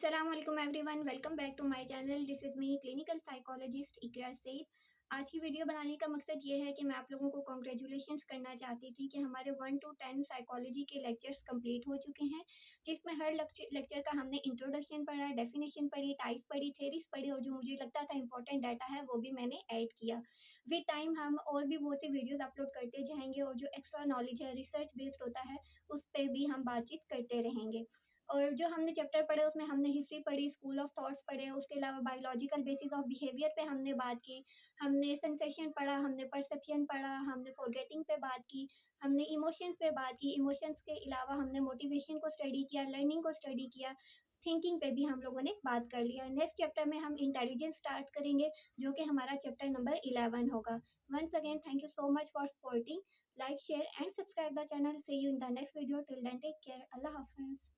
अस्सलाम वालेकुम everyone, welcome back to my channel. This is me clinical psychologist Iqra Saeed. आज की वीडियो बनाने का मकसद ये है कि मैं आप लोगों को कांग्रेचुलेशंस करना चाहती थी कि हमारे 1 टू 10 साइकोलॉजी के लेक्चर्स कंप्लीट हो चुके हैं, जिसमें हर लेक्चर का हमने इंट्रोडक्शन पढ़ा, डेफिनेशन पढ़ी, टाइप्स पढ़ी, थ्योरीज पढ़ी और जो मुझे लगता था इंपॉर्टेंट डाटा है वो भी मैंने ऐड किया। विद टाइम हम और भी बहुत सी वीडियोज़ अपलोड करते जाएँगे और जो एक्स्ट्रा नॉलेज है, रिसर्च बेस्ड होता है, उस पे भी हम बातचीत करते रहेंगे। और जो हमने चैप्टर पढ़े उसमें हमने हिस्ट्री पढ़ी, स्कूल ऑफ थॉट्स पढ़े, उसके अलावा बायोलॉजिकल बेसिस ऑफ बिहेवियर पे हमने बात की, हमने सेंसेशन पढ़ा, हमने परसेप्शन पढ़ा, हमने फॉरगेटिंग पे बात की, हमने इमोशंस पे बात की, इमोशंस के अलावा हमने मोटिवेशन को स्टडी किया, लर्निंग को स्टडी किया, थिंकिंग पे भी हम लोगों ने बात कर लिया। नेक्स्ट चैप्टर में हम इंटेलिजेंस स्टार्ट करेंगे, जो कि हमारा चैप्टर नंबर 11 होगा। Once again thank you so much for supporting, like, share and subscribe the channel. See you in the next video, till then take care, अल्लाह हाफ़िज़।